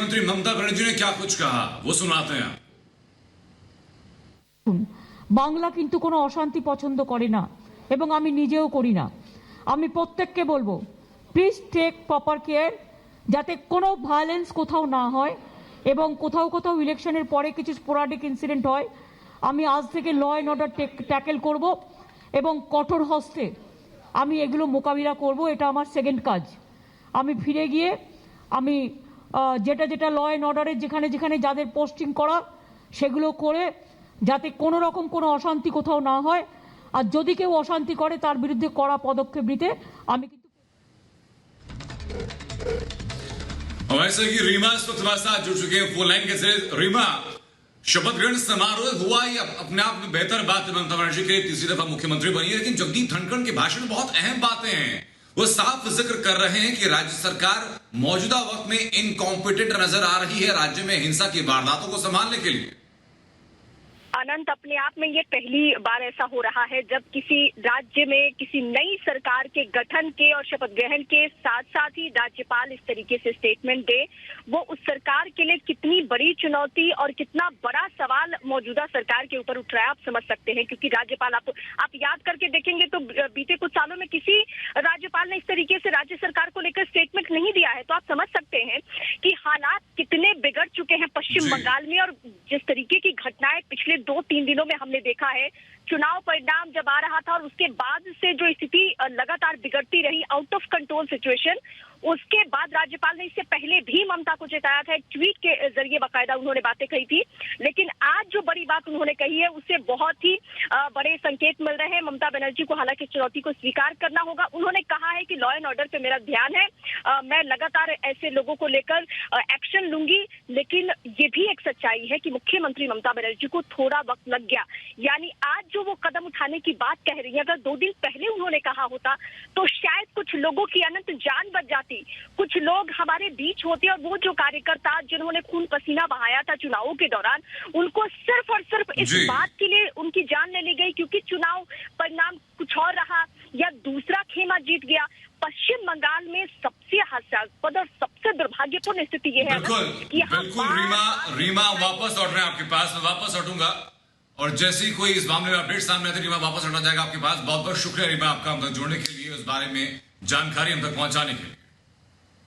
मुख्यमंत्री ममता बनर्जी ने क्या कुछ कहा वो सुनाते हैं। বাংলা কিন্তু কোনো অশান্তি পছন্দ করে না এবং আমি নিজেও করি না। আমি প্রত্যেককে বলবো প্লিজ টেক প্রপার কেয়ার যাতে কোনো ভায়োলেন্স কোথাও না হয় এবং কোথাও কোথাও ইলেকশনের পরে কিছু স্পোরাডিক ইনসিডেন্ট হয়। আমি আজ থেকে ল অ্যান্ড অর্ডার ট্যাকেল করব এবং কঠোর হস্তে আমি এগুলো মোকাবিলা করব। এটা আমার সেকেন্ড কাজ। আমি ফিরে গিয়ে আমি যেটা যেটা ল অ্যান্ড অর্ডারের যেখানে যেখানে যাদের পোস্টিং করা সেগুলো করে যাতে কোনো রকম কোনো অশান্তি কোথাও না হয় আর যদি কেউ অশান্তি করে তার বিরুদ্ধে কড়া পদক্ষেপ নিতে আমি কিন্তু। वैसे कि रीमा इस वक्त हमारे साथ जुड़ चुके हैं फोन लाइन के जरिए। रीमा, शपथ ग्रहण समारोह हुआ ही अपने आप में बेहतर बात है, ममता बनर्जी के तीसरी दफा मुख्यमंत्री बनी है, लेकिन जगदीप धनखड़ के भाषण में बहुत अहम बातें हैं। वो साफ जिक्र कर रहे हैं कि राज्य सरकार मौजूदा वक्त में इनकॉम्पिटेंट नजर आ रही है राज्य में हिंसा की वारदातों को संभालने के लिए। अनंत, अपने आप में ये पहली बार ऐसा हो रहा है जब किसी राज्य में किसी नई सरकार के गठन के और शपथ ग्रहण के साथ साथ ही राज्यपाल इस तरीके से स्टेटमेंट दे। वो उस सरकार के लिए कितनी बड़ी चुनौती और कितना बड़ा सवाल मौजूदा सरकार के ऊपर उठ रहा है आप समझ सकते हैं, क्योंकि राज्यपाल आप याद करके देखेंगे तो बीते कुछ सालों में किसी राज्यपाल ने इस तरीके से राज्य सरकार को लेकर स्टेटमेंट नहीं दिया है। तो आप समझ सकते हैं कि हालात कितने बिगड़ चुके हैं पश्चिम बंगाल में। और जिस तरीके की घटनाएं पिछले 2-3 दिनों में हमने देखा है, चुनाव परिणाम जब आ रहा था और उसके बाद से जो स्थिति लगातार बिगड़ती रही, आउट ऑफ कंट्रोल सिचुएशन, उसके बाद राज्यपाल ने इससे पहले भी ममता को चेताया था। एक ट्वीट के जरिए बाकायदा उन्होंने बातें कही थी, लेकिन आज जो बड़ी बात उन्होंने कही है उससे बहुत ही बड़े संकेत मिल रहे हैं ममता बनर्जी को। हालांकि चुनौती को स्वीकार करना होगा। उन्होंने कहा है कि लॉ एंड ऑर्डर पे मेरा ध्यान है, मैं लगातार ऐसे लोगों को लेकर एक्शन लूंगी, लेकिन ये भी एक सच्चाई है कि मुख्यमंत्री ममता बनर्जी को थोड़ा वक्त लग गया। यानी आज जो वो कदम उठाने की बात कह रही है, अगर 2 दिन पहले उन्होंने कहा होता तो शायद कुछ लोगों की अनंत जान बच जाती, कुछ लोग हमारे बीच होते और वो जो कार्यकर्ता जिन्होंने खून पसीना बहाया था चुनावों के दौरान, उनको सिर्फ और सिर्फ इस बात के लिए उनकी जान ले ली गई क्योंकि चुनाव परिणाम कुछ और रहा या दूसरा खेमा जीत गया। पश्चिम बंगाल में सबसे हास्यास्पद और सबसे दुर्भाग्यपूर्ण स्थिति यह है कि बिल्कुल रीमा वापस लौट रहे हैं आपके पास, मैं वापस लौटूंगा और जैसे ही कोई इस मामले में अपडेट सामने आते रीमा वापस लौटा जाएगा आपके पास। बहुत बहुत शुक्रिया रीमा आपका हम तक जुड़ने के लिए, उस बारे में जानकारी हम तक पहुंचाने के लिए।